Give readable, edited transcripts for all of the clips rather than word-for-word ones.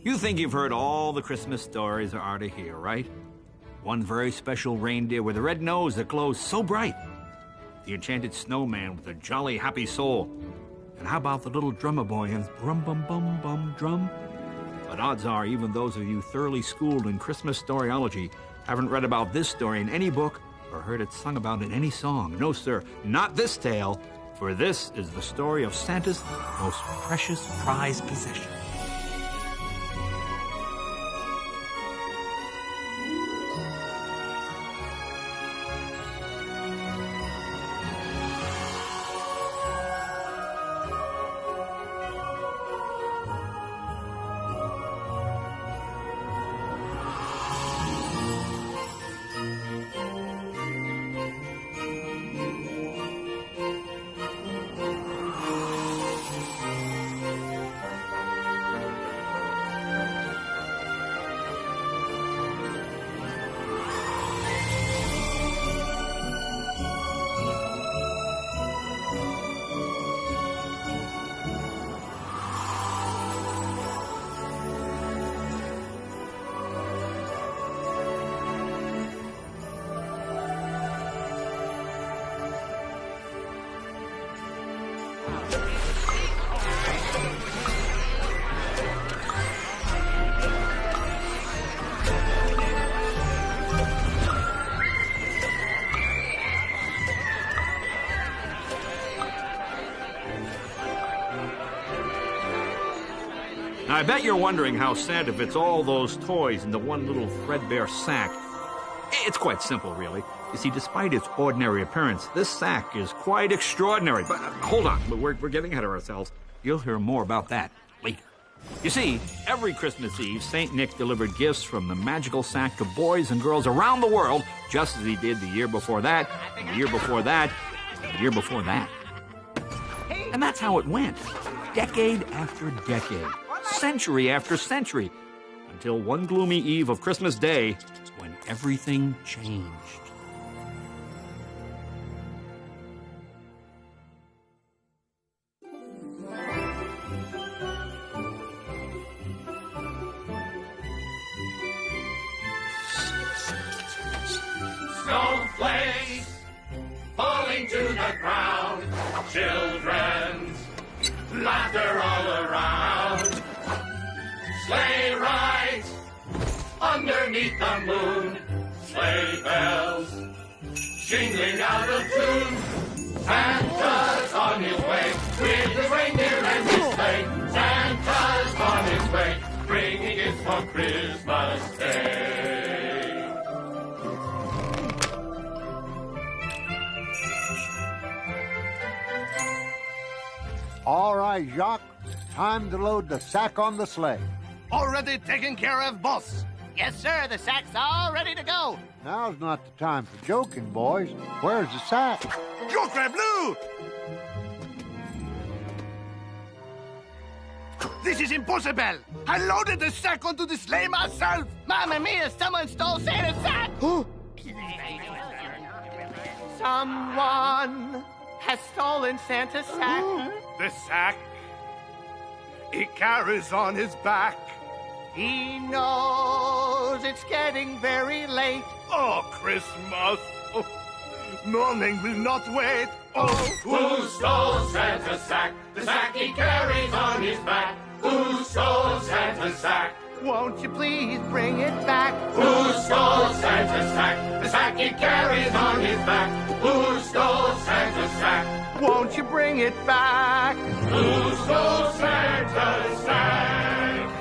You think you've heard all the Christmas stories there are to hear, right? One very special reindeer with a red nose that glows so bright. The enchanted snowman with a jolly, happy soul. And how about the little drummer boy and his brum-bum-bum-bum drum? But odds are even those of you thoroughly schooled in Christmas storyology haven't read about this story in any book or heard it sung about in any song. No, sir, not this tale, for this is the story of Santa's most precious prized possession. Now, I bet you're wondering how Santa fits all those toys into one little threadbare sack. It's quite simple, really. You see, despite its ordinary appearance, this sack is quite extraordinary. But hold on, we're getting ahead of ourselves. You'll hear more about that later. You see, every Christmas Eve, St. Nick delivered gifts from the magical sack to boys and girls around the world, just as he did the year before that, and the year before that, and the year before that. And that's how it went, decade after decade, century after century, until one gloomy eve of Christmas Day when everything changed. Snowflakes falling to the ground, children's laughter all around. Sleigh rides underneath the moon, sleigh bells jingling out of tune. Santa's on his way with his reindeer and his sleigh. Santa's on his way, bringing gifts for Christmas Day. All right, Jacques, time to load the sack on the sleigh. Already taken care of, boss. Yes, sir. The sack's all ready to go. Now's not the time for joking, boys. Where's the sack? Joker Blue! This is impossible. I loaded the sack onto the sleigh myself. Mamma mia, someone stole Santa's sack. Someone has stolen Santa's sack. The sack he carries on his back. He knows it's getting very late. Oh, Christmas. Oh, morning will not wait. Oh, Who stole Santa's sack? The sack he carries on his back. Who stole Santa's sack? Won't you please bring it back? Who stole Santa's sack? The sack he carries on his back. Who stole Santa's sack? Won't you bring it back? Who stole Santa's sack?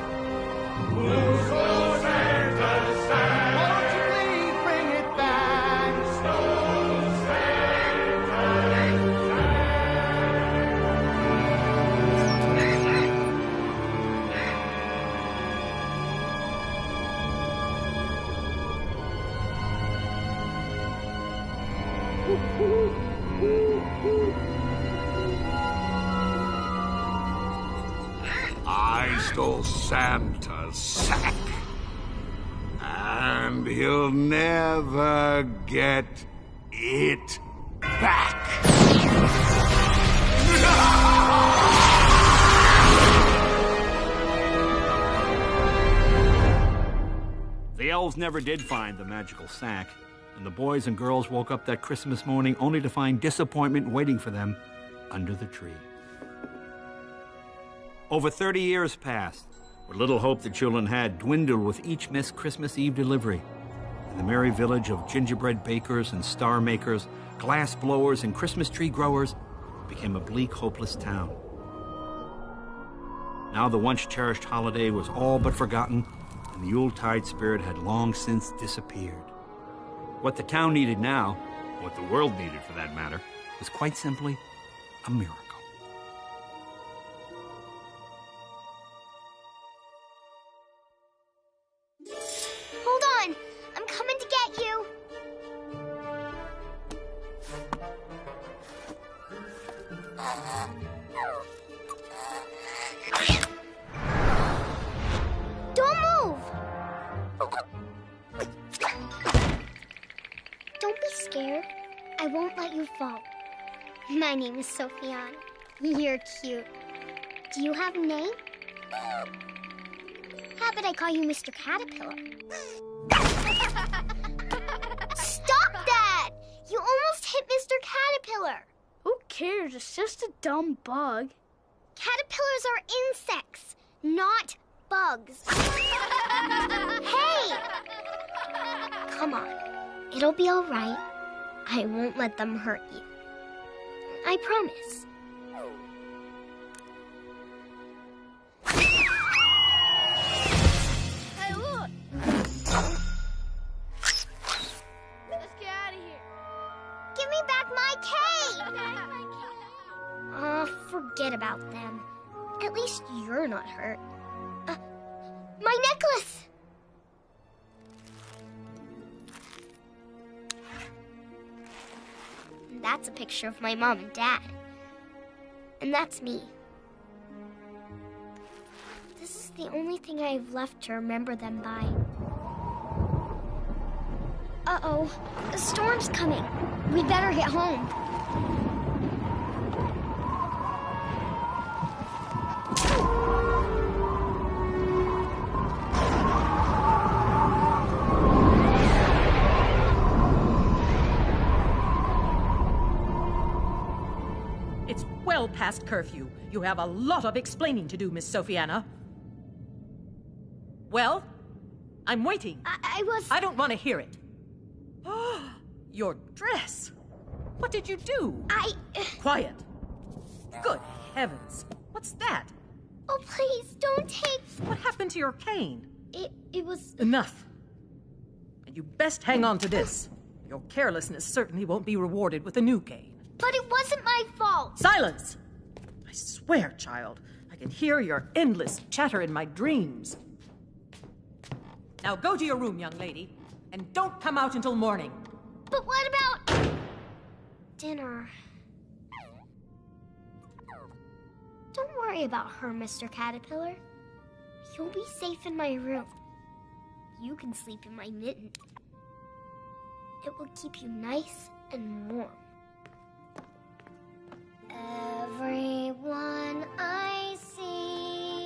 Who stole Santa's sack? Won't you please bring it back? Stole Santa's I stole Santa's sack, and he'll never get it back. The elves never did find the magical sack, and the boys and girls woke up that Christmas morning only to find disappointment waiting for them under the tree. Over 30 years passed. What little hope the children had dwindled with each missed Christmas Eve delivery. And the merry village of gingerbread bakers and star makers, glass blowers and Christmas tree growers became a bleak, hopeless town. Now the once cherished holiday was all but forgotten, and the Yuletide spirit had long since disappeared. What the town needed now, what the world needed for that matter, was quite simply a miracle. Hold on! I'm coming to get you! Don't move! Don't be scared. I won't let you fall. My name is Sophiana. You're cute. Do you have a name? How about I call you Mr. Caterpillar? Stop that! You almost hit Mr. Caterpillar. Who cares? It's just a dumb bug. Caterpillars are insects, not bugs. Hey! Come on. It'll be all right. I won't let them hurt you. I promise. Hey, look! Let's get out of here. Give me back my cake! Forget about them. At least you're not hurt. My necklace! That's a picture of my mom and dad. And that's me. This is the only thing I have left to remember them by. Uh-oh, a storm's coming. We better get home. It's well past curfew. You have a lot of explaining to do, Miss Sophiana. Well, I'm waiting. I don't want to hear it. Your dress. What did you do? Quiet. Good heavens. What's that? Oh, please, don't take... What happened to your cane? It was... Enough. And you best hang on to this. Your carelessness certainly won't be rewarded with a new cane. But it wasn't my fault. Silence! I swear, child, I can hear your endless chatter in my dreams. Now go to your room, young lady, and don't come out until morning. But what about... dinner? Don't worry about her, Mr. Caterpillar. You'll be safe in my room. You can sleep in my mitten. It will keep you nice and warm. Everyone I see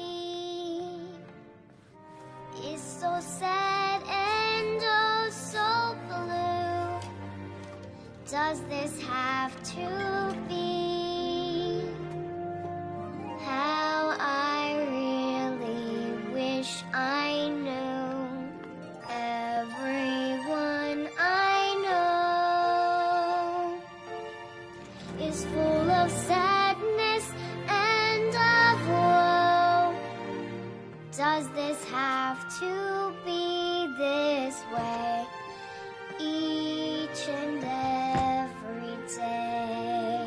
is so sad and oh so blue. Does this have to be? How I really wish I knew. Everyone I know is full of sadness and of woe. Does this have to be this way each and every day?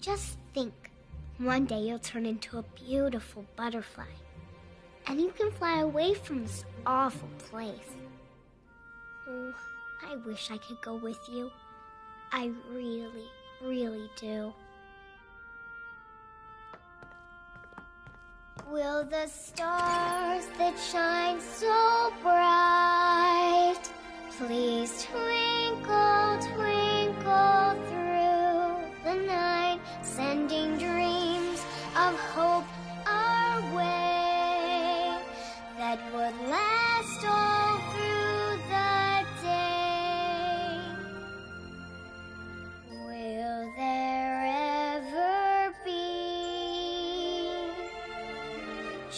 Just think, one day you'll turn into a beautiful butterfly, and you can fly away from this awful place. Oh, I wish I could go with you. I really, really do. Will the stars that shine so bright please twinkle, twinkle through the night, sending dreams of hope our way that would last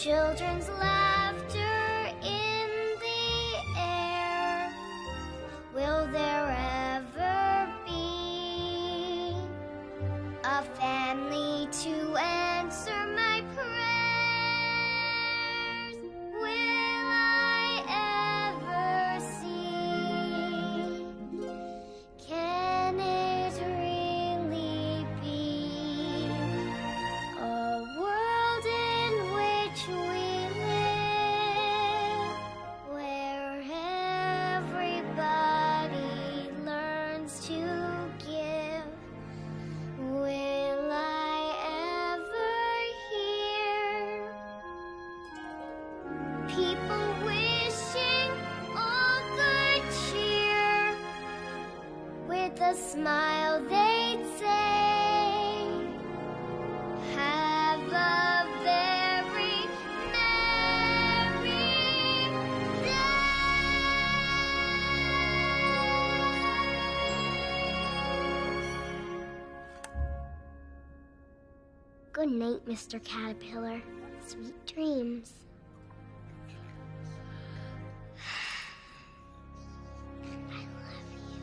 Children's laughter in the air. Will there ever be a family to answer my prayers? Will I ever see? Can it really be a world in which we live, where everybody learns to give? Will I ever hear people wishing all good cheer? With a smile they'd say, have a very merry day. Good night, Mr. Caterpillar. Sweet dreams. I love you.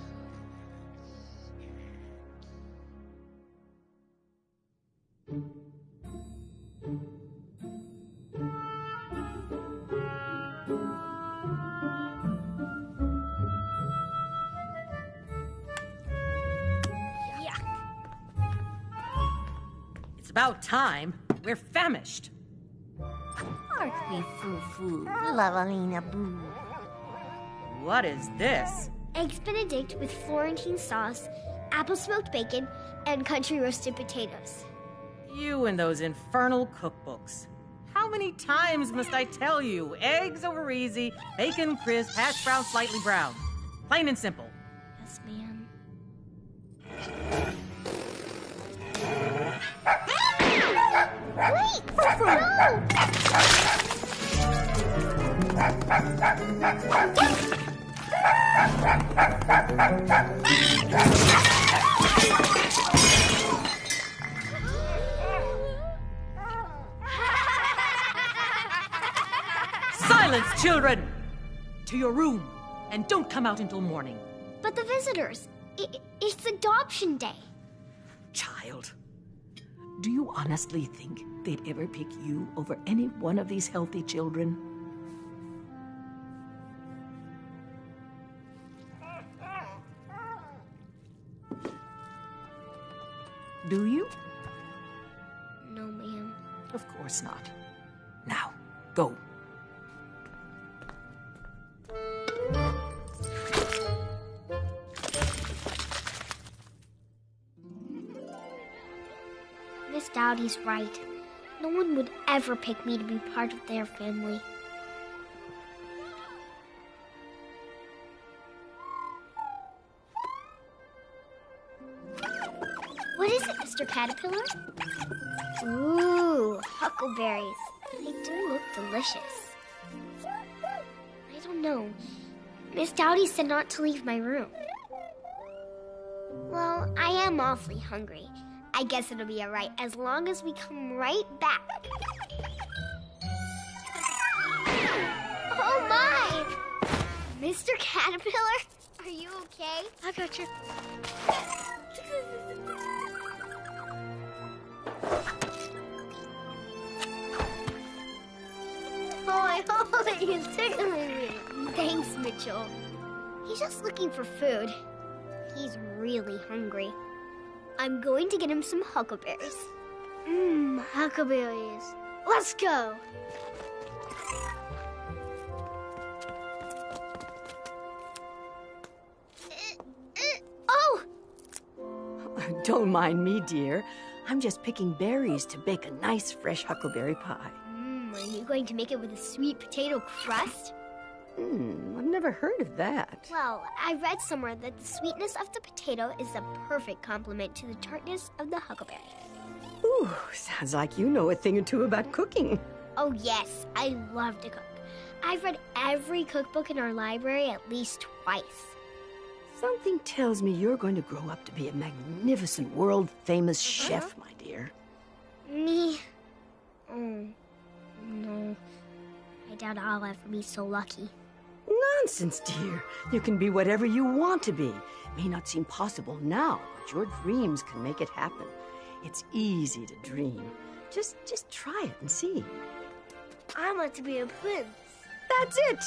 It's about time. We're famished. Aren't we, Foo-Foo? Lavalina Boo. What is this? Eggs Benedict with Florentine sauce, apple smoked bacon, and country roasted potatoes. You and those infernal cookbooks. How many times must I tell you? Eggs over easy, bacon crisp, hash brown slightly brown. Plain and simple. Yes, ma'am. Wait! No! Silence, children! To your room, and don't come out until morning. But the visitors, it's adoption day. Child, do you honestly think they'd ever pick you over any one of these healthy children? Do you? No, ma'am. Of course not. Now, go. Miss Dowdy's right. No one would ever pick me to be part of their family. What is it, Mr. Caterpillar? Ooh, huckleberries. They do look delicious. I don't know. Miss Dowdy said not to leave my room. Well, I am awfully hungry. I guess it'll be all right as long as we come right back. Oh, my! Mr. Caterpillar, are you okay? I got you. Oh, he's tickling me. Thanks, Mitchell. He's just looking for food. He's really hungry. I'm going to get him some huckleberries. Huckleberries. Let's go. Oh! Don't mind me, dear. I'm just picking berries to bake a nice fresh huckleberry pie. Are you going to make it with a sweet potato crust? I've never heard of that. Well, I read somewhere that the sweetness of the potato is a perfect complement to the tartness of the huckleberry. Ooh, sounds like you know a thing or two about cooking. Oh, yes, I love to cook. I've read every cookbook in our library at least twice. Something tells me you're going to grow up to be a magnificent, world-famous chef, my dear. Me? Oh, No, I doubt I'll ever be so lucky. Nonsense, dear. You can be whatever you want to be. It may not seem possible now, but your dreams can make it happen. It's easy to dream. Just try it and see. I want to be a prince. That's it!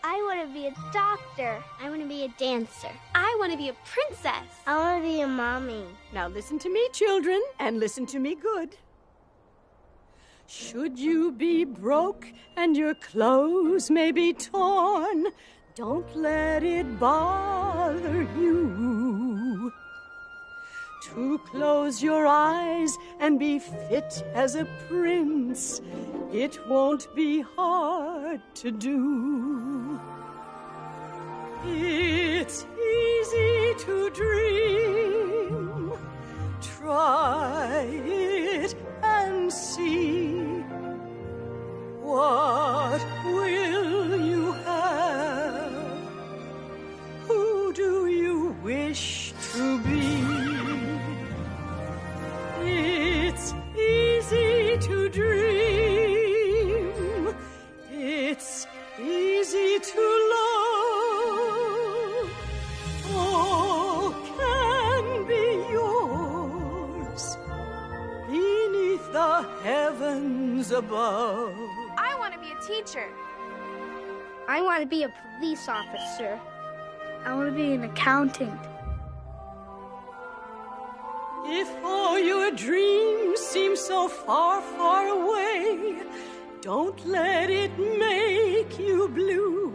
I want to be a doctor. I want to be a dancer. I want to be a princess. I want to be a mommy. Now listen to me, children, and listen to me good. Should you be broke and your clothes may be torn, don't let it bother you. To close your eyes and be fit as a prince, it won't be hard to do. It's easy to dream. Try it and see. What will you have? Who do you wish to be? It's easy to dream. It's easy to love. All can be yours beneath the heavens above. I want to be a teacher. I want to be a police officer. I want to be an accountant. If all your dreams seem so far, far away, don't let it make you blue.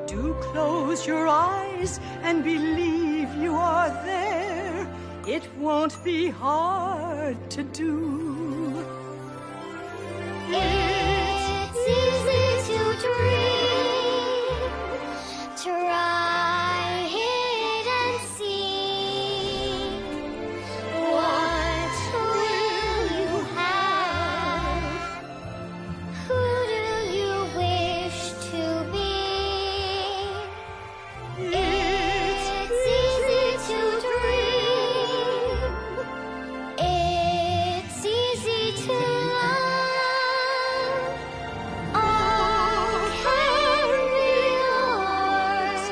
Do close your eyes and believe you are there. It won't be hard to do. It's easy to dream. Try it and see. What will you have? Who do you wish to be? It's easy to dream. It's easy to love. All can be yours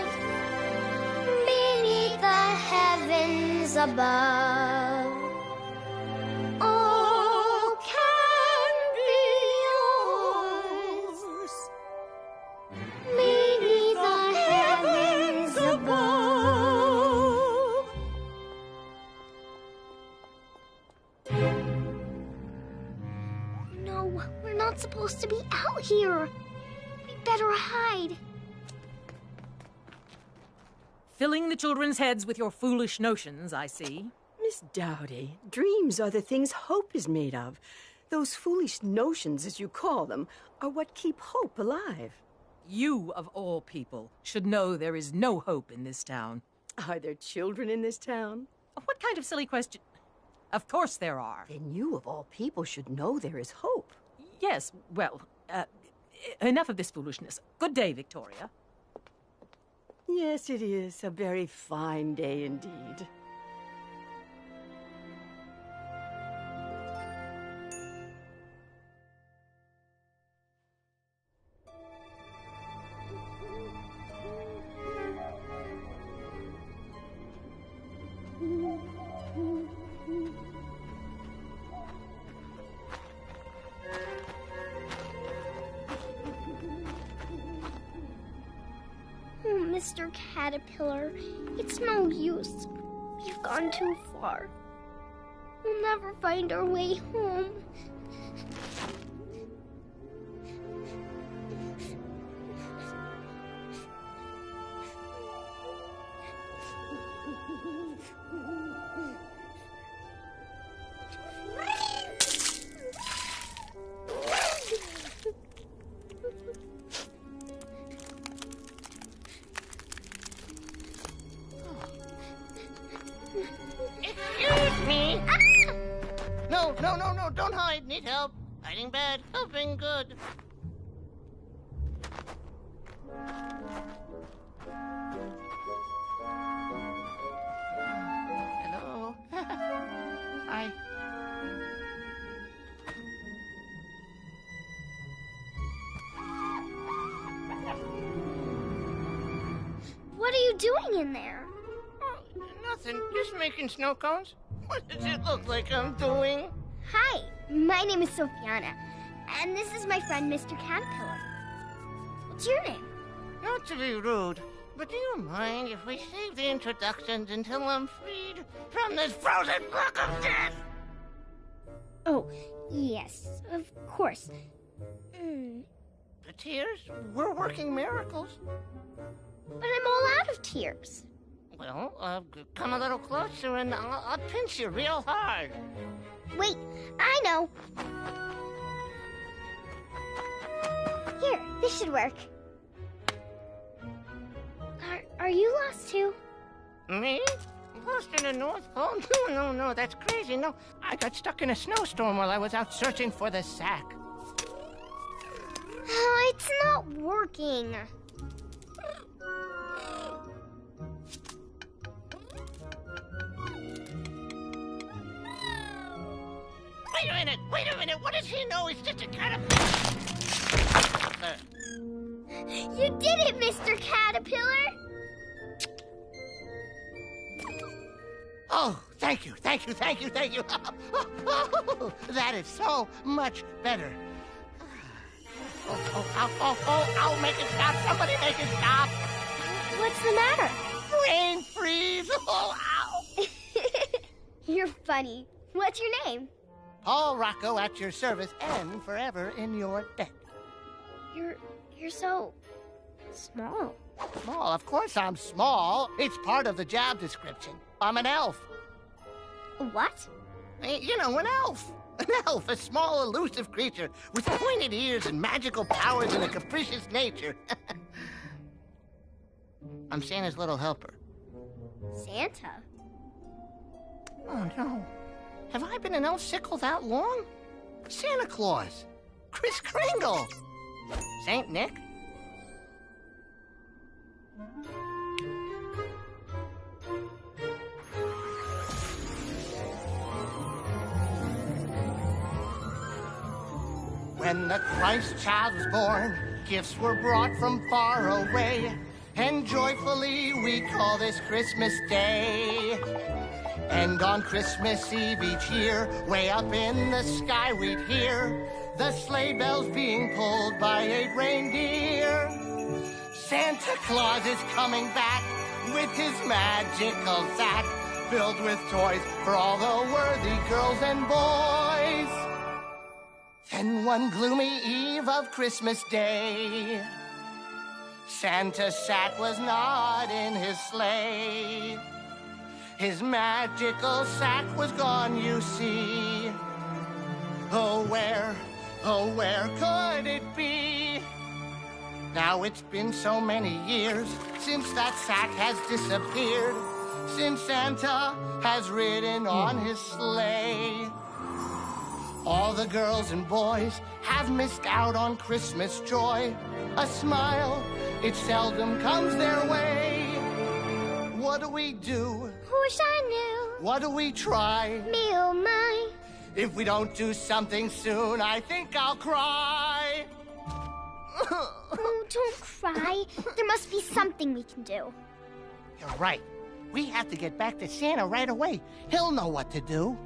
beneath the heavens above. All can be yours beneath the heavens above. No, we're not supposed to be out here. We better hide. Filling the children's heads with your foolish notions, I see. Miss Dowdy, dreams are the things hope is made of. Those foolish notions, as you call them, are what keep hope alive. You, of all people, should know there is no hope in this town. Are there children in this town? What kind of silly question? Of course there are. Then you, of all people, should know there is hope. Yes, well, enough of this foolishness. Good day, Victoria. Yes, it is a very fine day indeed. Oh, Mr. Caterpillar, it's no use. We've gone too far. We'll never find our way home. Excuse me. No, don't hide. Need help. Hiding bad, helping good. Hello. Hi. you doing in there? Oh, nothing. Just making snow cones. What does it look like I'm doing? Hi, my name is Sophiana, and this is my friend, Mr. Caterpillar. What's your name? Not to be rude, but do you mind if we save the introductions until I'm freed from this frozen block of death? Oh, yes, of course. The tears? We're working miracles. But I'm all out of tears. Well, come a little closer and I'll pinch you real hard. Wait, I know. Here, this should work. Are you lost too? Me? Lost in the North Pole? No, that's crazy. No, I got stuck in a snowstorm while I was out searching for the sack. Oh, it's not working. Wait a minute, what does he know? He's just a caterpillar. You did it, Mr. Caterpillar! Oh, thank you. That is so much better. Oh, make it stop. Somebody make it stop. What's the matter? Brain freeze. Oh, ow. You're funny. What's your name? Paul Rocco at your service and forever in your debt. You're so small. Small? Of course I'm small. It's part of the job description. I'm an elf. What? You know, an elf. An elf, a small, elusive creature with pointed ears and magical powers and a capricious nature. I'm Santa's little helper. Santa? Oh, no. Have I been an elf sickle that long? Santa Claus. Kris Kringle. Saint Nick. When the Christ child was born, gifts were brought from far away, and joyfully we call this Christmas Day. And on Christmas Eve each year, way up in the sky we'd hear the sleigh bells being pulled by 8 reindeer. Santa Claus is coming back with his magical sack filled with toys for all the worthy girls and boys. Then one gloomy eve of Christmas Day, Santa's sack was not in his sleigh. His magical sack was gone, you see. Oh, where could it be? Now it's been so many years since that sack has disappeared, since Santa has ridden on his sleigh. All the girls and boys have missed out on Christmas joy. A smile, it seldom comes their way. What do we do? Wish I knew. What do we try? Me, oh my. If we don't do something soon, I think I'll cry. Oh, don't cry. There must be something we can do. You're right. We have to get back to Santa right away. He'll know what to do.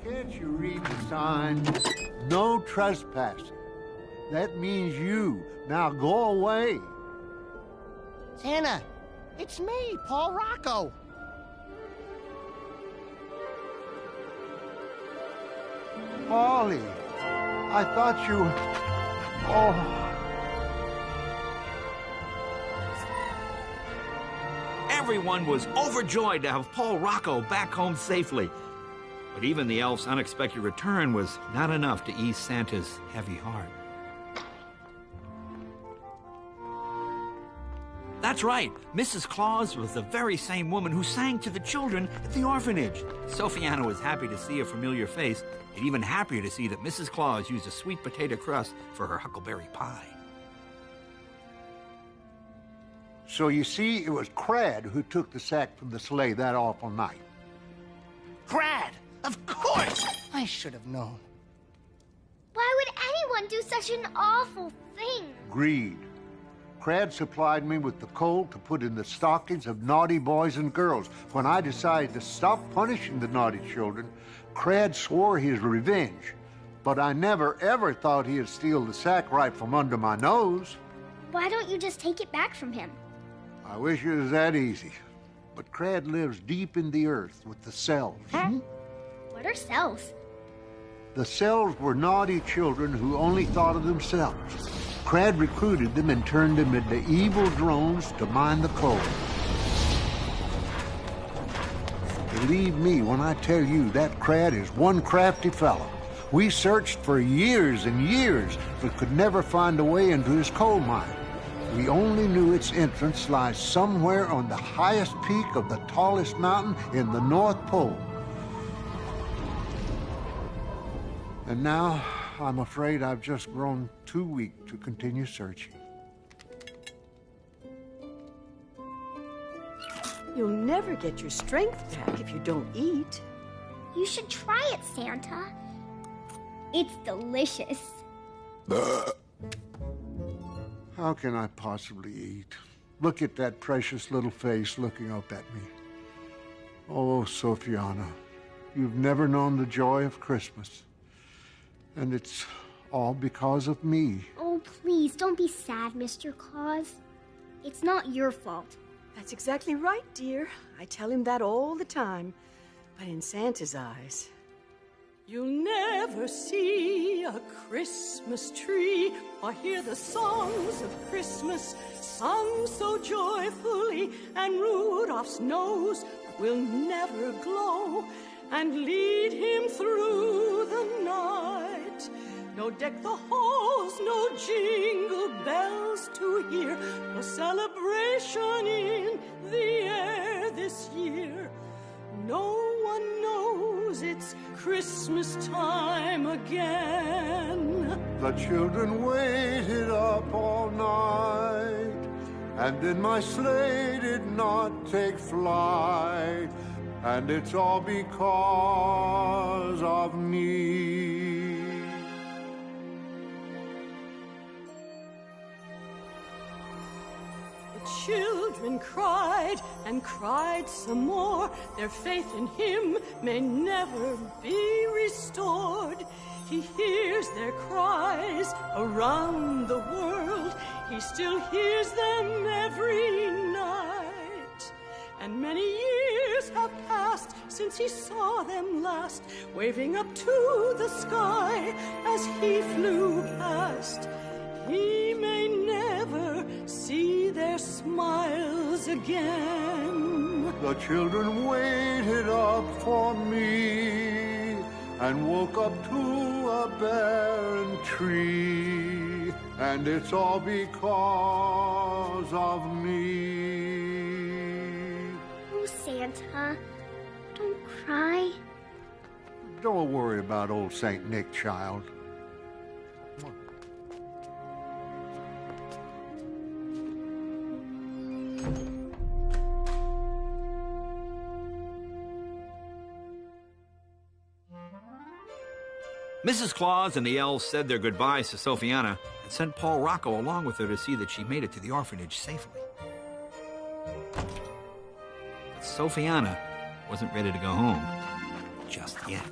Can't you read the sign? No trespassing. That means you. Now go away. Santa, it's me, Paul Rocco. Polly, I thought you... Oh... Everyone was overjoyed to have Paul Rocco back home safely. But even the elf's unexpected return was not enough to ease Santa's heavy heart. That That's right. Mrs. Claus was the very same woman who sang to the children at the orphanage. Sophiana was happy to see a familiar face, and even happier to see that Mrs. Claus used a sweet potato crust for her huckleberry pie. So you see, it was Crad who took the sack from the sleigh that awful night. Crad! Of course! I should have known. Why would anyone do such an awful thing? Greed. Crad supplied me with the coal to put in the stockings of naughty boys and girls. When I decided to stop punishing the naughty children, Crad swore his revenge. But I never, ever thought he'd steal the sack right from under my nose. Why don't you just take it back from him? I wish it was that easy. But Crad lives deep in the earth with the cells. What are cells? The cells were naughty children who only thought of themselves. Crad recruited them and turned them into evil drones to mine the coal. Believe me when I tell you that Crad is one crafty fellow. We searched for years and years, but could never find a way into his coal mine. We only knew its entrance lies somewhere on the highest peak of the tallest mountain in the North Pole. And now, I'm afraid I've just grown too weak to continue searching. You'll never get your strength back if you don't eat. You should try it, Santa. It's delicious. How can I possibly eat? Look at that precious little face looking up at me. Oh, Sophiana, you've never known the joy of Christmas. And it's all because of me. Oh, please, don't be sad, Mr. Claus. It's not your fault. That's exactly right, dear. I tell him that all the time. But in Santa's eyes, you'll never see a Christmas tree or hear the songs of Christmas sung so joyfully, and Rudolph's nose will never glow and lead him through the night. No deck the halls, no jingle bells to hear, no celebration in the air this year. No one knows it's Christmas time again. The children waited up all night, and then my sleigh did not take flight, and it's all because of me. Children cried and cried some more. Their faith in him may never be restored. He hears their cries around the world. He still hears them every night. And many years have passed since he saw them last, waving up to the sky as he flew past. He may never see their smiles again. The children waited up for me and woke up to a barren tree, and it's all because of me. Oh, Santa, don't cry. Don't worry about old Saint Nick, child. Mrs. Claus and the elves said their goodbyes to Sophiana and sent Paul Rocco along with her to see that she made it to the orphanage safely. But Sophiana wasn't ready to go home just yet.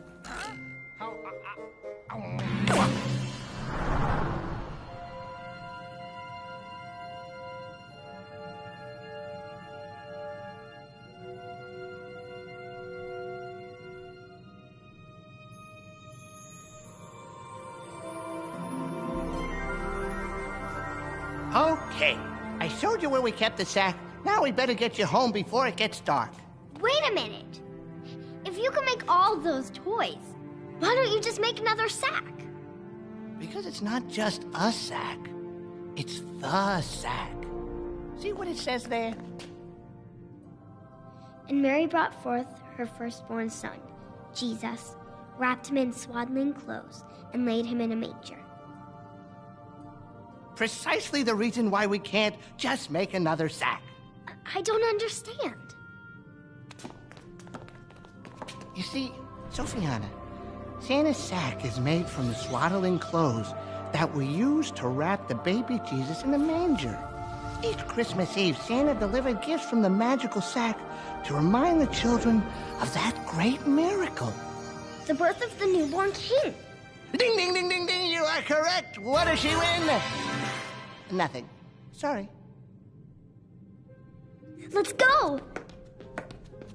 Okay, I showed you where we kept the sack. Now we better get you home before it gets dark. Wait a minute. If you can make all those toys, why don't you just make another sack? Because it's not just a sack. It's the sack. See what it says there? And Mary brought forth her firstborn son, Jesus, wrapped him in swaddling clothes, and laid him in a manger. Precisely the reason why we can't just make another sack. I don't understand. You see, Sophiana, Santa's sack is made from the swaddling clothes that were used to wrap the baby Jesus in the manger. Each Christmas Eve, Santa delivered gifts from the magical sack to remind the children of that great miracle. The birth of the newborn king. Ding, ding, ding, ding, ding, you are correct. What does she win? Nothing. Sorry. Let's go.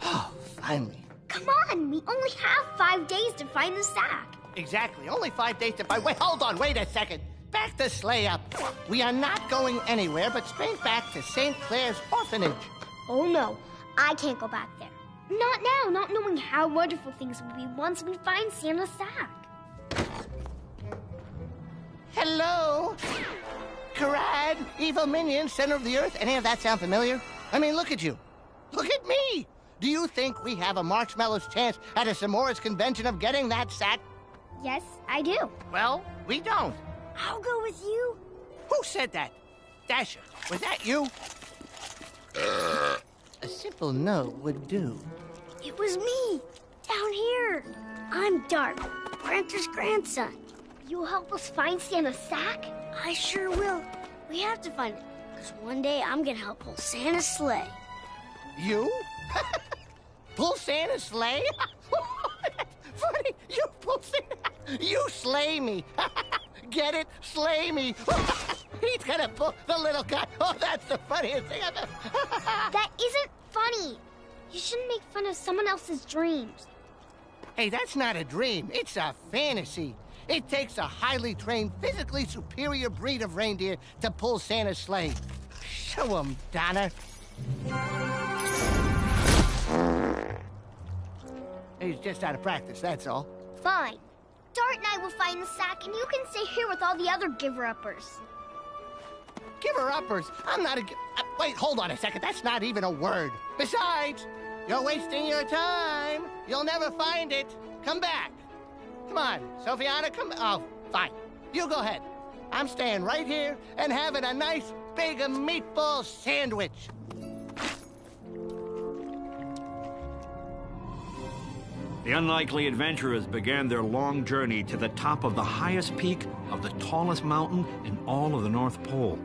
Oh, finally. Come on, we only have 5 days to find the sack. Exactly, only 5 days to find. Wait, hold on, wait a second. Back the sleigh up. We are not going anywhere but straight back to St. Clair's orphanage. Oh no, I can't go back there. Not now, not knowing how wonderful things will be once we find Santa's sack. Hello? Karad, evil minion, center of the earth. Any of that sound familiar? I mean, look at you. Look at me. Do you think we have a marshmallow's chance at a S'mores convention of getting that sack? Yes, I do. Well, we don't. I'll go with you. Who said that? Dasher, was that you? A simple no would do. It was me, down here. I'm Dart, Prancer's grandson. You'll help us find Santa's sack? I sure will. We have to find it, because one day I'm gonna help pull Santa's sleigh. You? Pull Santa's sleigh? That's funny. You pull Santa. You slay me. Get it? Slay me. He's gonna pull the little guy. Oh, that's the funniest thing ever. That isn't funny. You shouldn't make fun of someone else's dreams. Hey, that's not a dream. It's a fantasy. It takes a highly trained, physically superior breed of reindeer to pull Santa's sleigh. Show him, Donna. He's just out of practice, that's all. Fine. Dart and I will find the sack, and you can stay here with all the other giver-uppers. Giver-uppers? I'm not a... wait, hold on a second. That's not even a word. Besides, you're wasting your time. You'll never find it. Come back. Come on, Sophiana, come... Oh, fine. You go ahead. I'm staying right here and having a nice big meatball sandwich. The unlikely adventurers began their long journey to the top of the highest peak of the tallest mountain in all of the North Pole.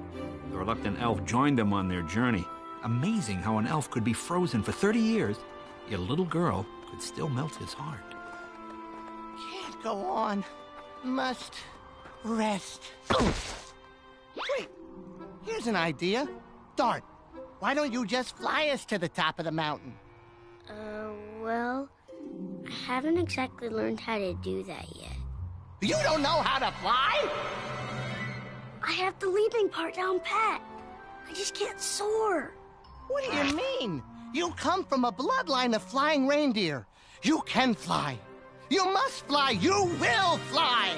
The reluctant elf joined them on their journey. Amazing how an elf could be frozen for 30 years, yet a little girl could still melt his heart. Can't go on. Must rest. Wait, here's an idea. Dart, why don't you just fly us to the top of the mountain? Well, I haven't exactly learned how to do that yet. You don't know how to fly? I have the leaping part down pat. I just can't soar. What do you mean? You come from a bloodline of flying reindeer. You can fly. You must fly. You will fly.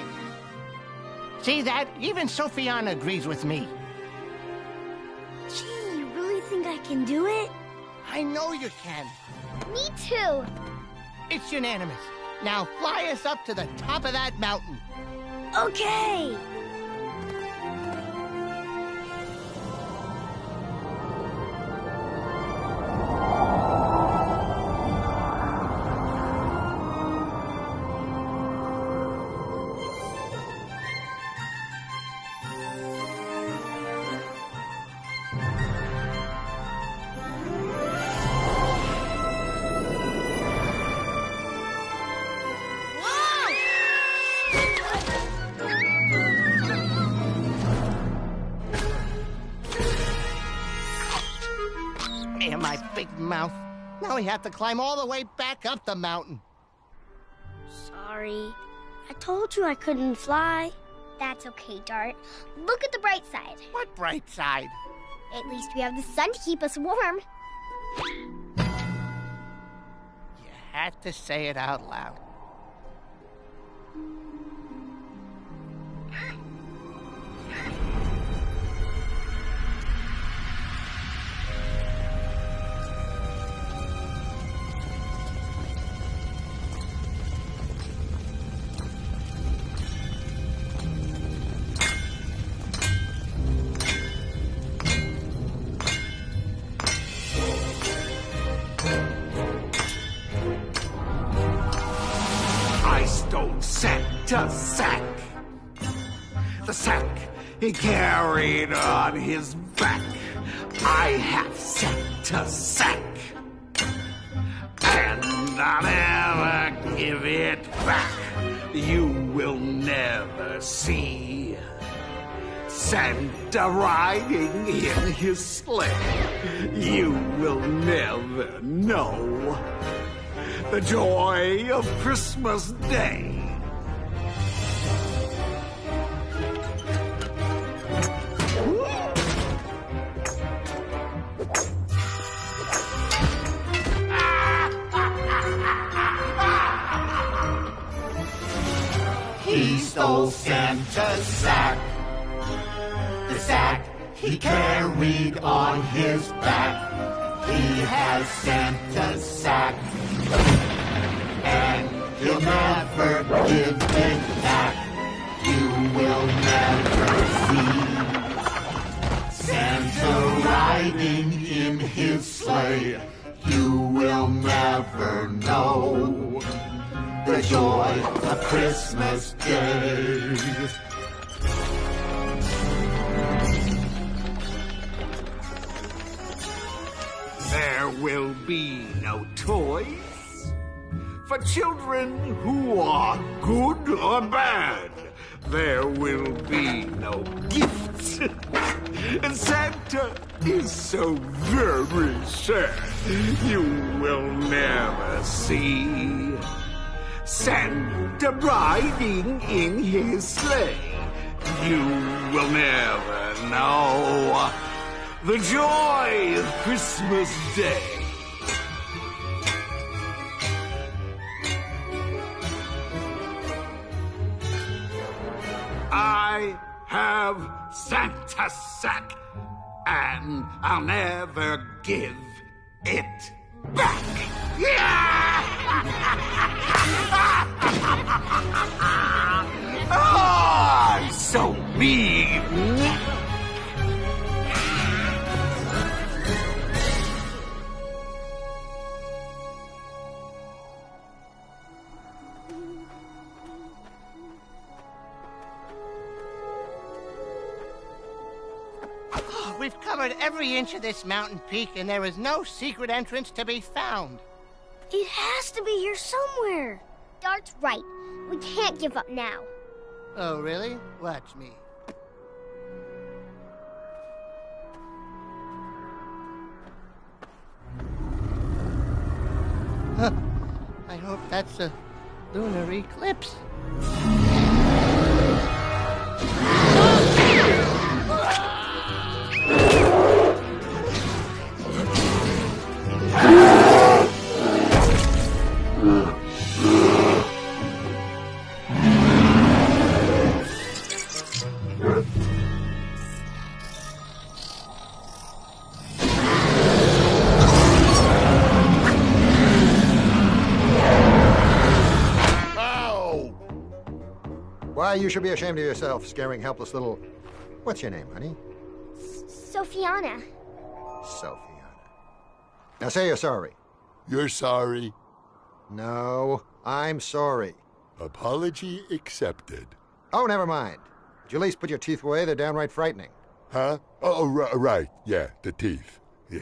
See that? Even Sophiana agrees with me. Gee, you really think I can do it? I know you can. Me too. It's unanimous. Now fly us up to the top of that mountain. Okay. Man, my big mouth. Now we have to climb all the way back up the mountain. Sorry. I told you I couldn't fly. That's okay, Dart. Look at the bright side. What bright side? At least we have the sun to keep us warm. You had to say it out loud. Santa's sack. The sack he carried on his back. I have Santa's sack, and I'll never give it back. You will never see Santa riding in his sleigh. You will never know the joy of Christmas Day. He stole Santa's sack. The sack he carried on his back. He has Santa's sack, and he'll never give it back. You will never see Santa riding in his sleigh. You will never know the joy of Christmas Day. There will be no toys for children who are good or bad. There will be no gifts. And Santa is so very sad. You will never see Santa riding in his sleigh. You will never know the joy of Christmas Day. I have Santa's sack, and I'll never give it back. Oh, I'm so mean. We've covered every inch of this mountain peak, and there is no secret entrance to be found. It has to be here somewhere. Dart's right. We can't give up now. Oh, really? Watch me. Huh. I hope that's a lunar eclipse. Why, you should be ashamed of yourself, scaring helpless little... What's your name, honey? Sophiana. Sophiana. Now say you're sorry. You're sorry? No, I'm sorry. Apology accepted. Oh, never mind. Would you at least put your teeth away? They're downright frightening. Huh? Oh, right. Yeah, the teeth. Yeah.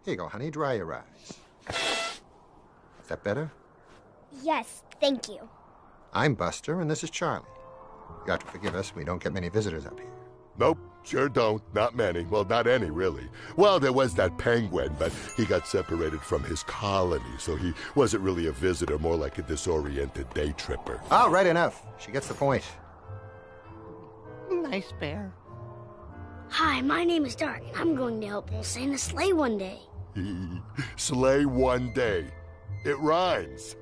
Here you go, honey. Dry your eyes. Is that better? Yes, thank you. I'm Buster, and this is Charlie. You got to forgive us. We don't get many visitors up here. Nope, sure don't. Not many. Well, not any, really. Well, there was that penguin, but he got separated from his colony, so he wasn't really a visitor, more like a disoriented day tripper. Oh, right enough. She gets the point. Nice bear. Hi, my name is Dart, and I'm going to help pull Santa's sleigh one day. Sleigh one day. It rhymes.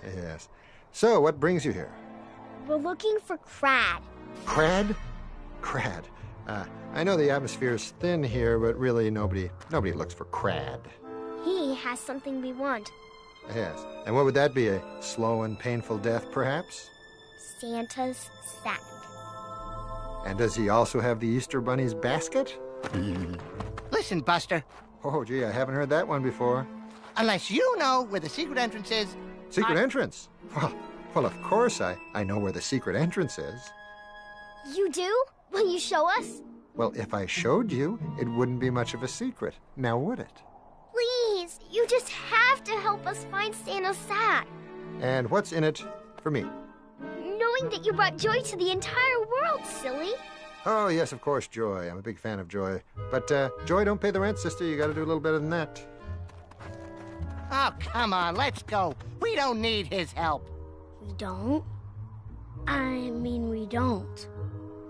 Yes. So, what brings you here? We're looking for Crad. Crad? Crad. I know the atmosphere is thin here, but really nobody looks for Crad. He has something we want. Yes. And what would that be? A slow and painful death, perhaps? Santa's sack. And does he also have the Easter Bunny's basket? Listen, Buster. Oh, gee, I haven't heard that one before. Unless you know where the secret entrance is, Secret entrance? Well, of course I know where the secret entrance is. You do? Will you show us? Well, if I showed you, it wouldn't be much of a secret. Now would it? Please, you just have to help us find Santa's sack. And what's in it for me? Knowing that you brought joy to the entire world, silly. Oh, yes, of course, joy. I'm a big fan of joy. But joy don't pay the rent, sister. You gotta do a little better than that. Oh, come on, let's go. We don't need his help. We don't? I mean, we don't.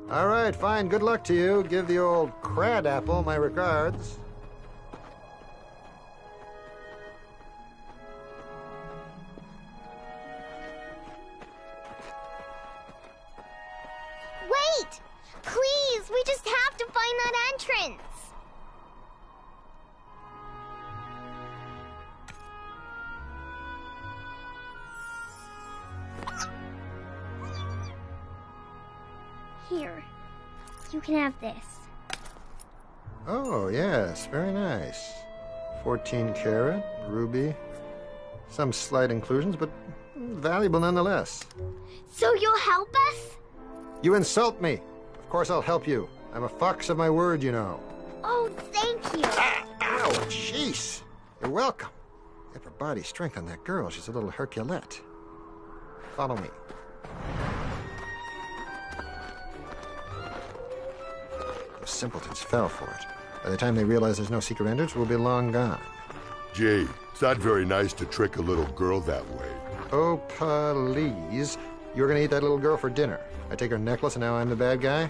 All right, fine. Good luck to you. Give the old crad apple my regards. Wait! Please, we just have to find that entrance. Here, you can have this. Oh, yes, very nice. 14 karat, ruby. Some slight inclusions, but valuable nonetheless. So you'll help us? You insult me. Of course I'll help you. I'm a fox of my word, you know. Oh, thank you. Ow, jeez. You're welcome. Upper body strength on that girl. She's a little Herculette. Follow me. Those simpletons fell for it. By the time they realize there's no secret entrance, we'll be long gone. Gee, it's not very nice to trick a little girl that way. Oh, please. You're gonna eat that little girl for dinner. I take her necklace and now I'm the bad guy?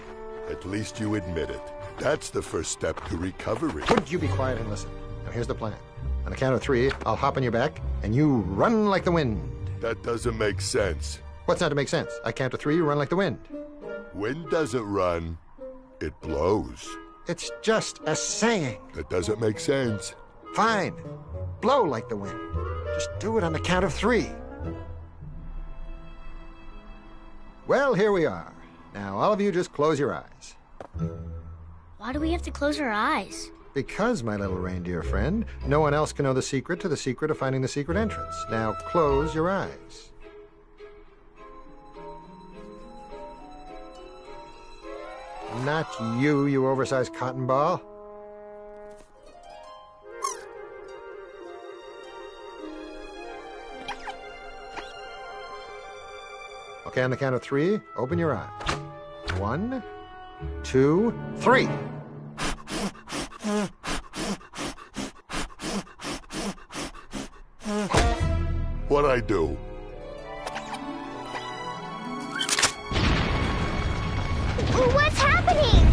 At least you admit it. That's the first step to recovery. Would you be quiet and listen? Now here's the plan. On the count of 3, I'll hop on your back, and you run like the wind. That doesn't make sense. What's not to make sense? I count to 3, you run like the wind. Wind doesn't run, it blows. It's just a saying. That doesn't make sense. Fine. Blow like the wind. Just do it on the count of 3. Well, here we are. Now, all of you just close your eyes. Why do we have to close our eyes? Because, my little reindeer friend, no one else can know the secret to the secret of finding the secret entrance. Now, close your eyes. Not you, you oversized cotton ball. Okay, on the count of 3, open your eyes. 1, 2, 3. What'd I do? What's happening?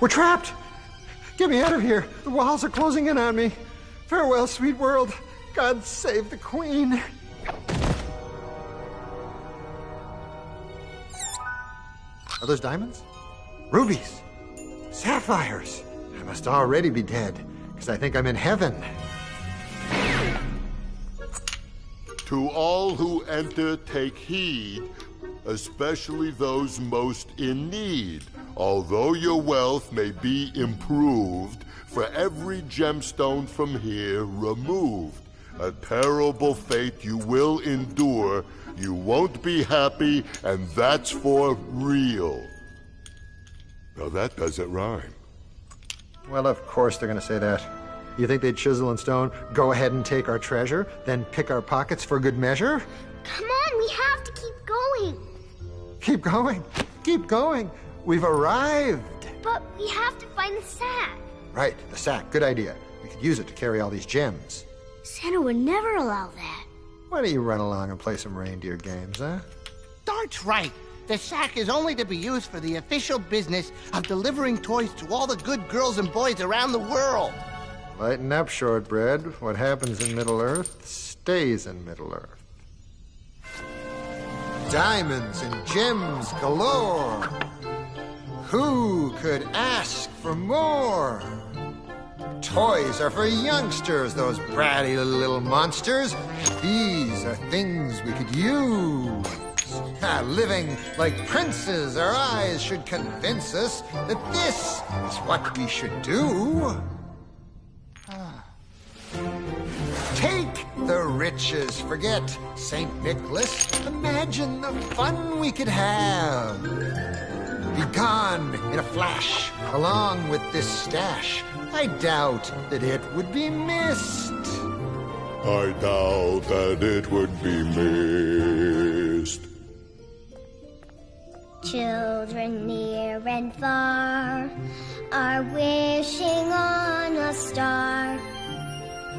We're trapped! Get me out of here! The walls are closing in on me! Farewell, sweet world! God save the Queen! Are those diamonds? Rubies! Sapphires! I must already be dead, because I think I'm in heaven. To all who enter, take heed, especially those most in need. Although your wealth may be improved, for every gemstone from here removed, a terrible fate you will endure. You won't be happy, and that's for real. Now that doesn't rhyme. Well, of course they're going to say that. You think they'd chisel in stone, go ahead and take our treasure, then pick our pockets for good measure? Come on, we have to keep going. Keep going. Keep going. We've arrived. But we have to find the sack. Right, the sack. Good idea. We could use it to carry all these gems. Santa would never allow that. Why don't you run along and play some reindeer games, huh? Dart's right. The sack is only to be used for the official business of delivering toys to all the good girls and boys around the world. Lighten up, shortbread. What happens in Middle-earth stays in Middle-earth. diamonds and gems galore. Who could ask for more? Toys are for youngsters, those bratty little monsters. These are things we could use. Living like princes, our eyes should convince us that this is what we should do. Take the riches, forget St. Nicholas. Imagine the fun we could have. Be gone in a flash, along with this stash. I doubt that it would be missed. I doubt that it would be missed. Children near and far are wishing on a star.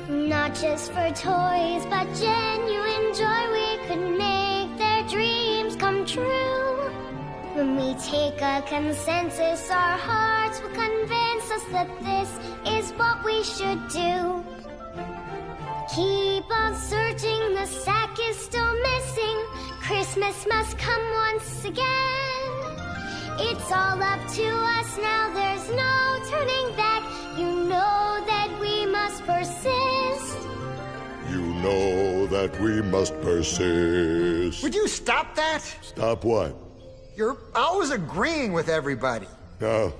Not just for toys, but genuine joy. We could make their dreams come true. When we take a consensus, our hearts will convince us that this is what we should do. Keep on searching, the sack is still missing. Christmas must come once again. It's all up to us now, there's no turning back. You know that we must persist. You know that we must persist. Would you stop that? Stop what? You're always agreeing with everybody. Oh,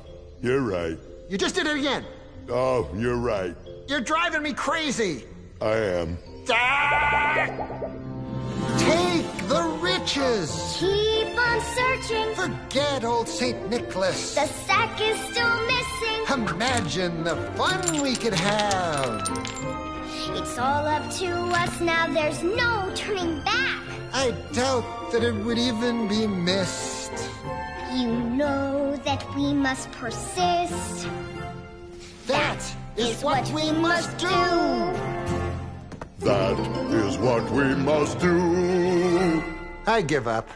you're right. You just did it again. Oh, you're right. You're driving me crazy. I am. Take the riches. Keep on searching. Forget old St. Nicholas. The sack is still missing. Imagine the fun we could have. It's all up to us now, there's no turning back. I doubt that it would even be missed. You know that we must persist. That is what we must do. That is what we must do. I give up.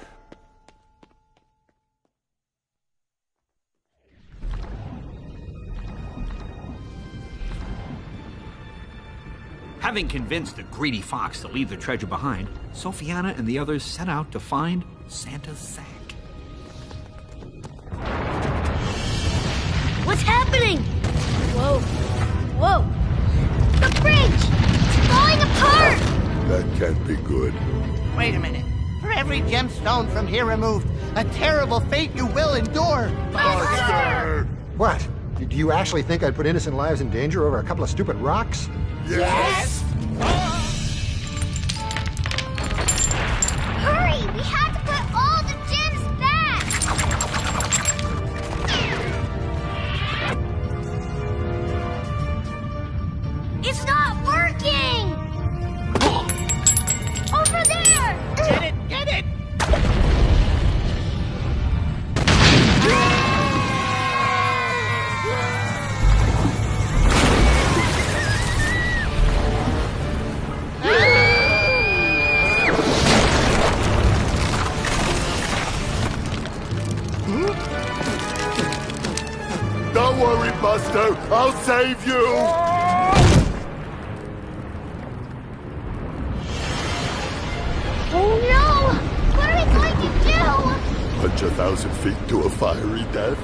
Having convinced the greedy fox to leave the treasure behind, Sophiana and the others set out to find Santa's sack. What's happening? Whoa. Whoa. The bridge! It's falling apart! That can't be good. Wait a minute. For every gemstone from here removed, a terrible fate you will endure. Buster! What? Do you actually think I'd put innocent lives in danger over a couple of stupid rocks? Yes! Hurry! We have to put all the gems back! It's not working! Over there! Get it! Get it! Don't worry, Buster. I'll save you. Oh no! What are we going to do? Punch 1,000 feet to a fiery death.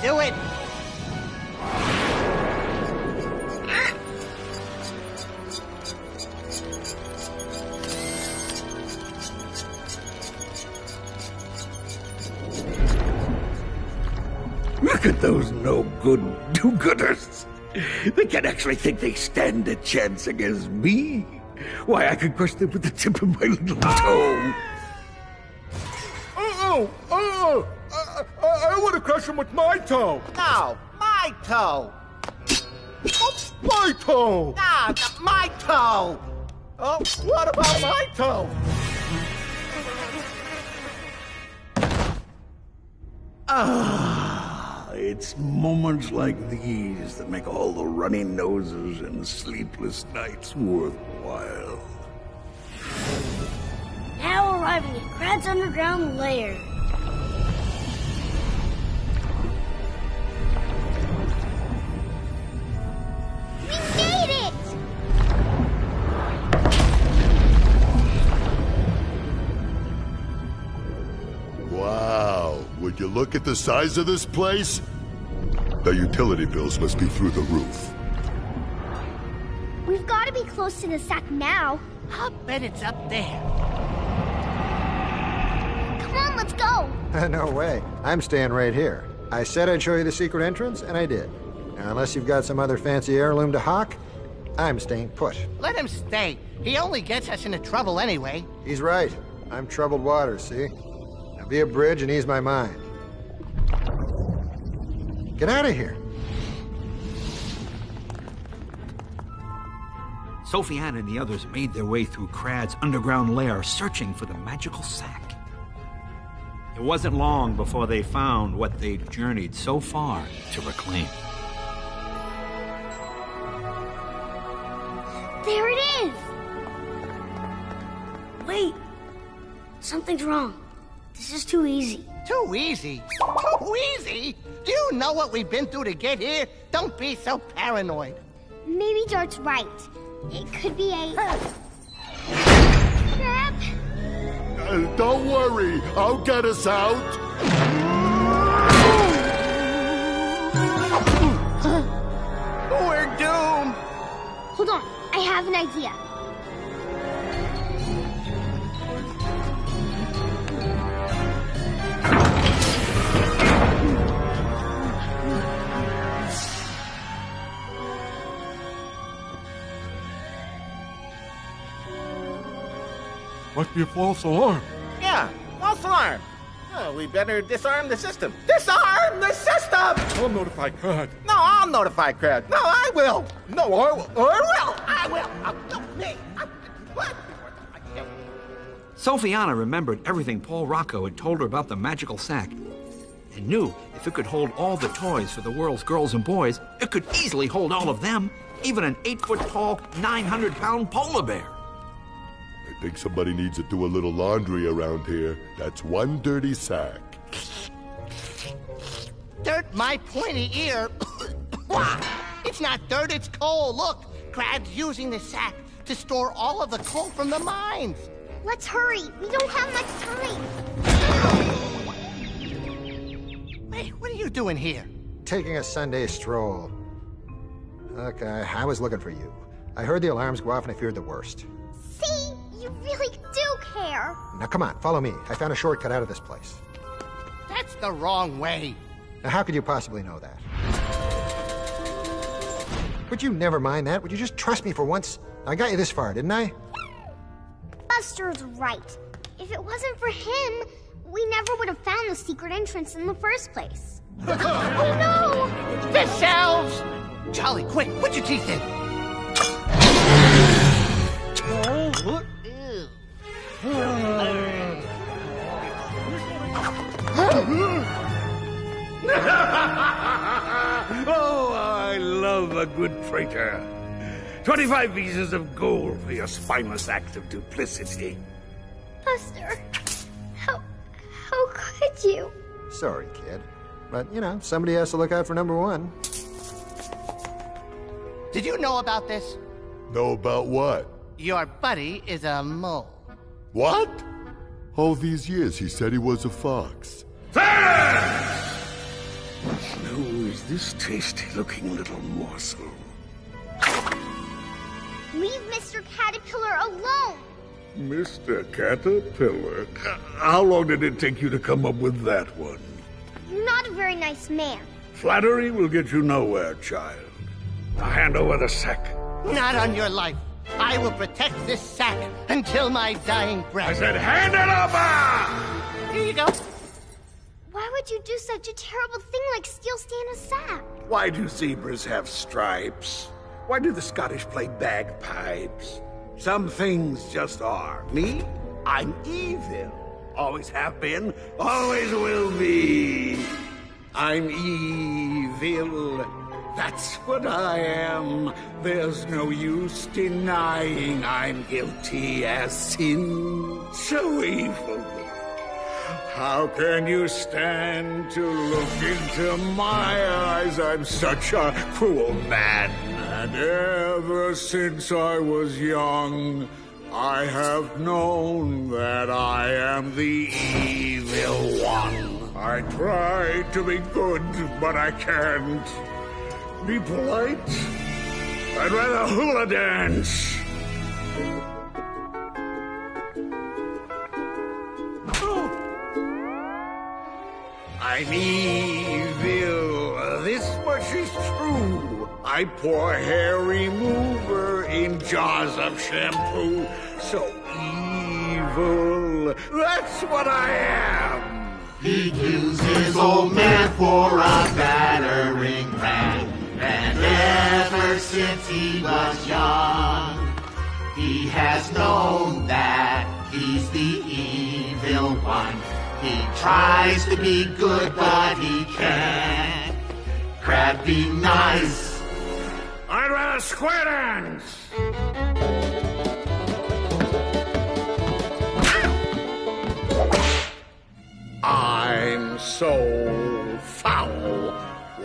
Do it! Look at those no-good do-gooders. They can't actually think they stand a chance against me. Why, I could crush them with the tip of my little toe. I want to crush him with my toe. No, my toe. My toe. Nah, my toe. Oh, what about my toe? It's moments like these that make all the runny noses and sleepless nights worthwhile. Now arriving at Krad's underground lair. We made it! Wow, would you look at the size of this place? The utility bills must be through the roof. We've got to be close to the sack now. I'll bet it's up there. Come on, let's go. No way. I'm staying right here. I said I'd show you the secret entrance, and I did. Now, unless you've got some other fancy heirloom to hawk, I'm staying put. Let him stay. He only gets us into trouble anyway. He's right. I'm troubled waters, see? Now be a bridge and ease my mind. Get out of here. Sophie Ann and the others made their way through Krad's underground lair, searching for the magical sack. It wasn't long before they found what they'd journeyed so far to reclaim. There it is! Wait! Something's wrong. This is too easy. Too easy? Too easy? Do you know what we've been through to get here? Don't be so paranoid. Maybe Dart's right. It could be a... trap? Don't worry, I'll get us out. We're doomed. Hold on, I have an idea. Must be a false alarm. Yeah, false alarm. Oh, we better disarm the system. Disarm the system! I'll notify Krad. No, I'll notify Krad. No, I will. No, I will. I will. No, me. What? Sophiana remembered everything Paul Rocco had told her about the magical sack and knew if it could hold all the toys for the world's girls and boys, it could easily hold all of them, even an 8-foot-tall, 900-pound polar bear. I think somebody needs to do a little laundry around here. That's one dirty sack. Dirt my pointy ear. It's not dirt, it's coal. Look, Krad's using the sack to store all of the coal from the mines. Let's hurry. We don't have much time. Hey, what are you doing here? Taking a Sunday stroll. Okay, I was looking for you. I heard the alarms go off and I feared the worst. See? You really do care. Now come on, follow me. I found a shortcut out of this place. That's the wrong way. Now how could you possibly know that? Would you never mind that? Would you just trust me for once? I got you this far, didn't I? Buster's right. If it wasn't for him, we never would have found the secret entrance in the first place. Oh no! The shelves! Charlie, quick, put your teeth in. Oh, I love a good traitor. 25 pieces of gold for your spineless act of duplicity. Buster, how could you? Sorry, kid. But, you know, somebody has to look out for number one. Did you know about this? Know about what? Your buddy is a mole. What? All these years he said he was a fox. Who is this tasty-looking little morsel? Leave Mr. Caterpillar alone! Mr. Caterpillar? How long did it take you to come up with that one? You're not a very nice man. Flattery will get you nowhere, child. Now hand over the sack. Not on your life. I will protect this sack until my dying breath. I said hand it over! Here you go. Why would you do such a terrible thing like steal Santa's sack? Why do zebras have stripes? Why do the Scottish play bagpipes? Some things just are. Me? I'm evil. Always have been, always will be. I'm evil. That's what I am. There's no use denying I'm guilty as sin. So evil. How can you stand to look into my eyes? I'm such a cruel man. And ever since I was young, I have known that I am the evil one. I try to be good, but I can't. Be polite? I'd rather hula dance. I'm evil. This much is true. I pour hair remover in jars of shampoo. So evil. That's what I am. He used his old man for a battering ram. And ever since he was young, he has known that he's the evil one. He tries to be good, but he can't. Crab, be nice. I'd rather square dance. I'm so foul.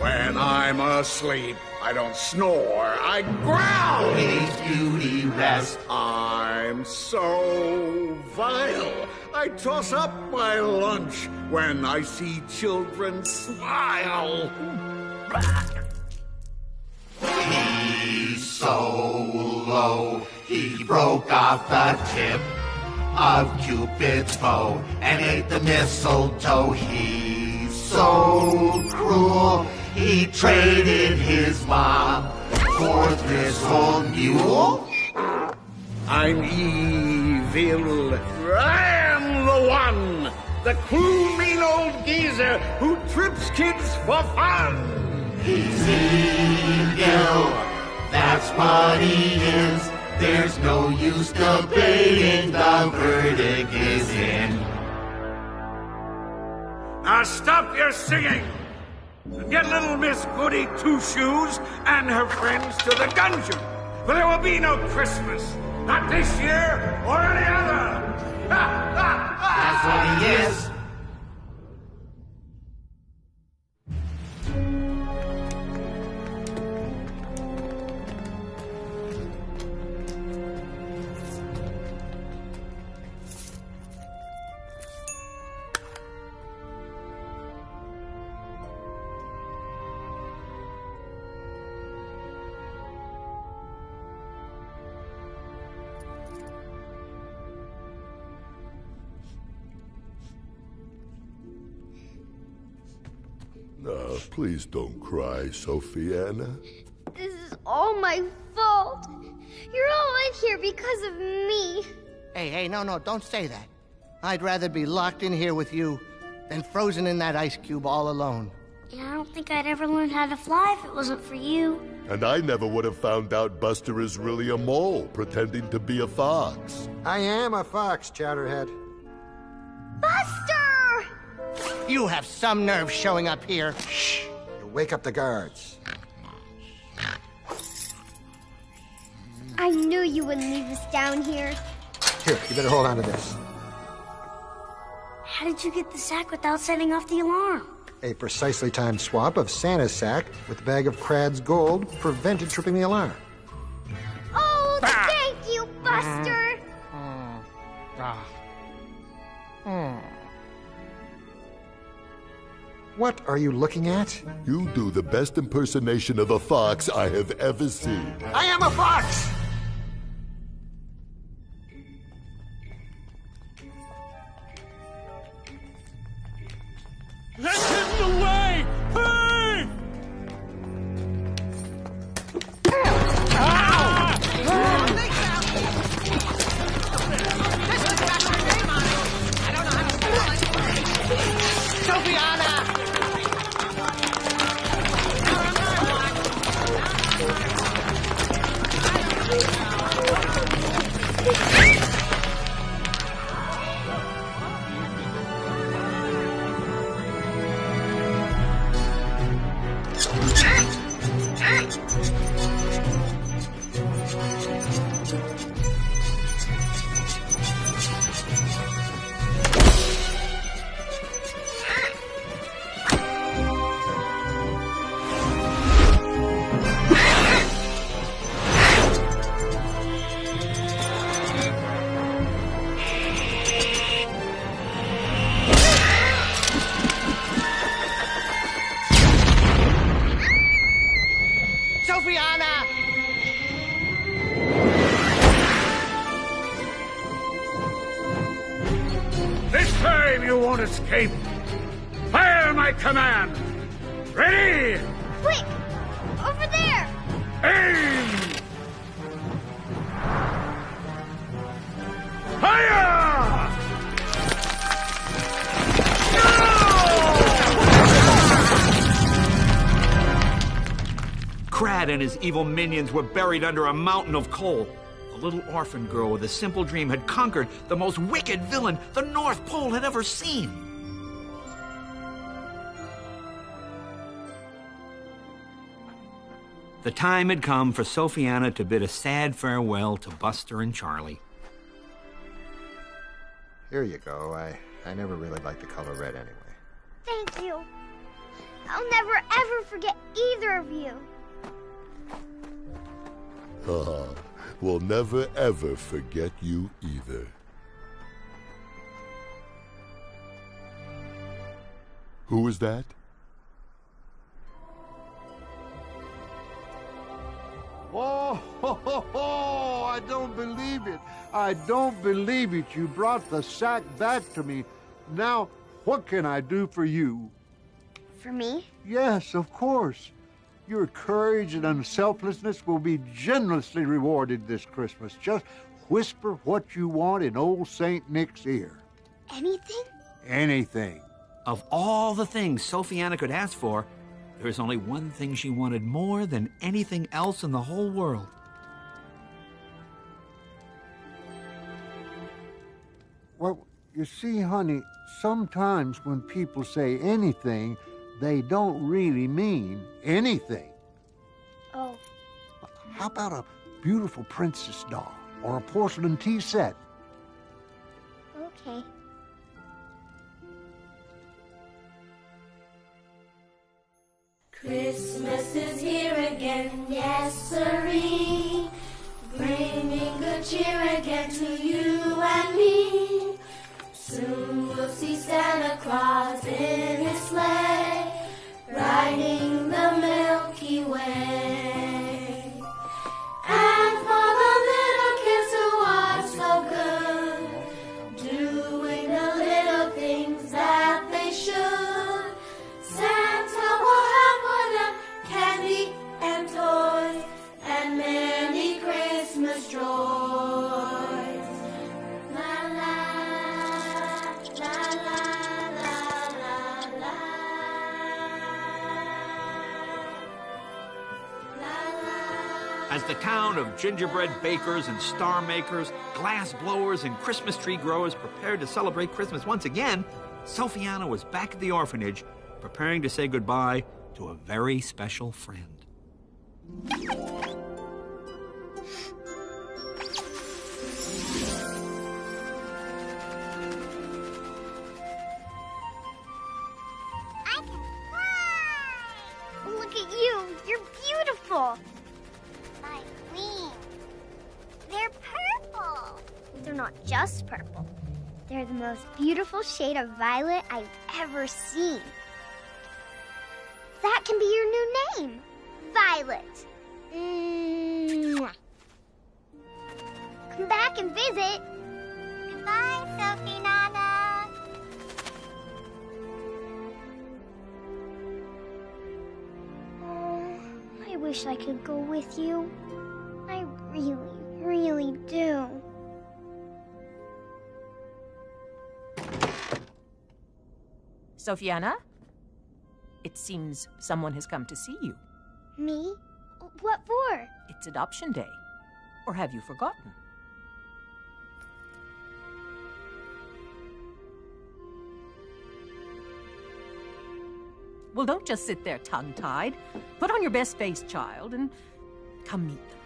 When I'm asleep, I don't snore, I growl. His beauty rest. I'm so vile. I toss up my lunch when I see children smile. He's so low, he broke off the tip of Cupid's bow and ate the mistletoe. He's so cruel, he traded his mom for this old mule. I'm evil. I am the one, the cruel, mean old geezer who trips kids for fun. He's evil, that's what he is. There's no use debating, the verdict is in. Now stop your singing and get little Miss Goody Two-Shoes and her friends to the dungeon, for there will be no Christmas, not this year or any other. That's what he is. Please don't cry, Sophiana. This is all my fault. You're all in here because of me. Hey, no, don't say that. I'd rather be locked in here with you than frozen in that ice cube all alone. Yeah, I don't think I'd ever learn how to fly if it wasn't for you. And I never would have found out Buster is really a mole, pretending to be a fox. I am a fox, Chowderhead. Buster! You have some nerve showing up here. Shh! You'll wake up the guards. I knew you wouldn't leave us down here. Here, you better hold on to this. How did you get the sack without setting off the alarm? A precisely timed swap of Santa's sack with a bag of Crad's gold prevented tripping the alarm. Oh, thank you, Buster! What are you looking at? You do the best impersonation of a fox I have ever seen. I am a fox! Let's get in the way! Hey! Sophiana! Sophiana! This time you won't escape. Fire my command. Ready? Quick! Over there! Aim! Fire! Crad and his evil minions were buried under a mountain of coal. The little orphan girl with a simple dream had conquered the most wicked villain the North Pole had ever seen. The time had come for Sophiana to bid a sad farewell to Buster and Charlie. Here you go. I never really liked the color red anyway. Thank you. I'll never ever forget either of you. We'll never ever forget you either. Who was that? Oh, ho, ho, ho, I don't believe it. I don't believe it. You brought the sack back to me. Now, what can I do for you? For me? Yes, of course. Your courage and unselflessness will be generously rewarded this Christmas. Just whisper what you want in old St. Nick's ear. Anything? Anything. Of all the things Sophiana could ask for, there was only one thing she wanted more than anything else in the whole world. Well, you see, honey, sometimes when people say anything, they don't really mean anything. Oh. How about a beautiful princess doll or a porcelain tea set? Okay. Christmas is here again, yes sirree, bringing good cheer again to you and me. Soon we'll see Santa Claus in his sleigh, riding the Milky Way. And for the little kids who are so good, doing the little things that they should, Santa will have for them candy and toys and many Christmas joys. La la la la la la la. As the town of gingerbread bakers and star makers, glass blowers, and Christmas tree growers prepared to celebrate Christmas once again, Sophiana was back at the orphanage, preparing to say goodbye to a very special friend. I can fly! Look at you! You're beautiful! My wings. They're purple! They're not just purple. They're the most beautiful shade of violet I've ever seen. That can be your new name, Violet. Mwah. Come back and visit. Goodbye, Sophie Nana. Oh, I wish I could go with you. I really, really do. Sophiana? It seems someone has come to see you. Me? What for? It's adoption day. Or have you forgotten? Well, don't just sit there tongue-tied. Put on your best face, child, and come meet them.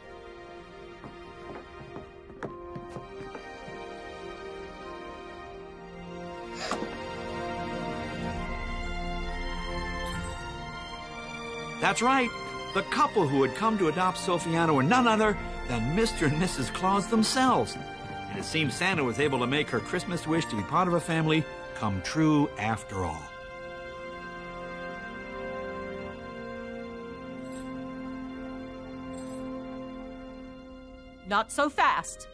That's right. The couple who had come to adopt Sophiana were none other than Mr. and Mrs. Claus themselves. And it seems Santa was able to make her Christmas wish to be part of a family come true after all. Not so fast.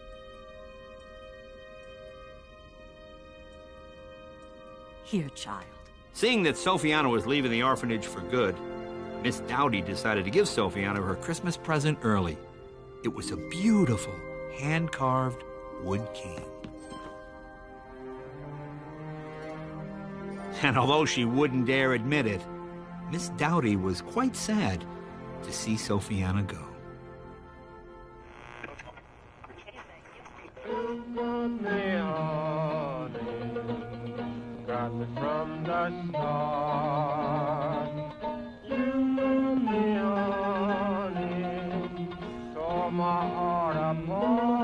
Here, child. Seeing that Sophiana was leaving the orphanage for good, Miss Dowdy decided to give Sophiana her Christmas present early. It was a beautiful, hand-carved wood cane. And although she wouldn't dare admit it, Miss Dowdy was quite sad to see Sophiana go. Got me from the start. You me, honey, tore my heart apart.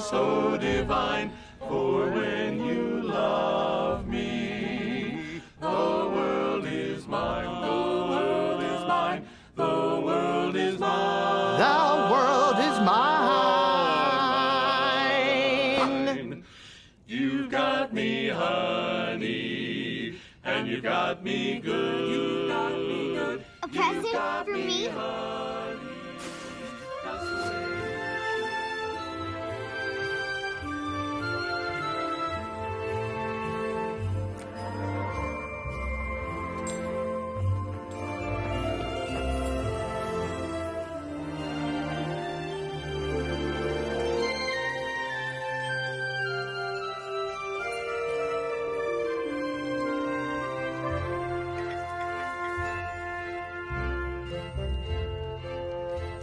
So divine, for when you love me, the world is mine, the world is mine, the world is mine. The world is mine. You've got me, honey, and you got me good. You got me good. A present for me? Honey. That's the way.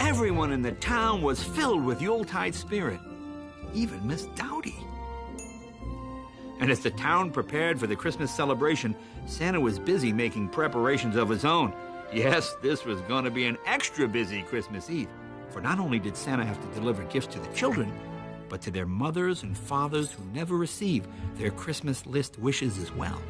Everyone in the town was filled with Yuletide spirit, even Miss Dowdy. And as the town prepared for the Christmas celebration, Santa was busy making preparations of his own. Yes, this was going to be an extra busy Christmas Eve, for not only did Santa have to deliver gifts to the children, but to their mothers and fathers who never receive their Christmas list wishes as well.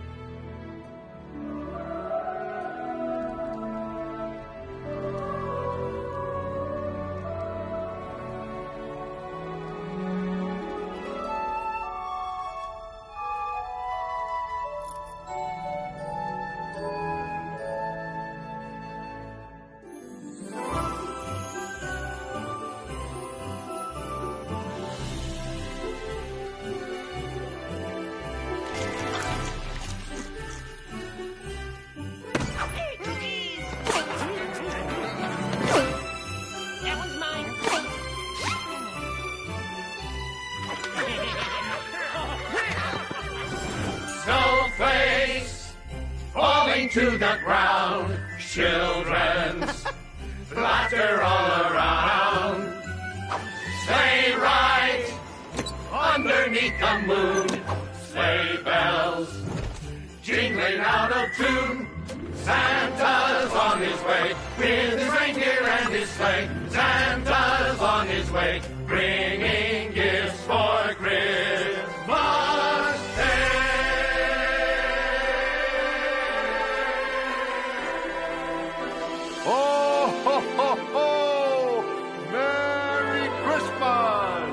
To the ground, children's laughter all around. Sleigh ride underneath the moon, sleigh bells jingling out of tune. Santa's on his way with his reindeer and his sleigh. Santa's on his way bringing gifts for Christmas Day. Ho, ho, ho, ho! Merry Christmas!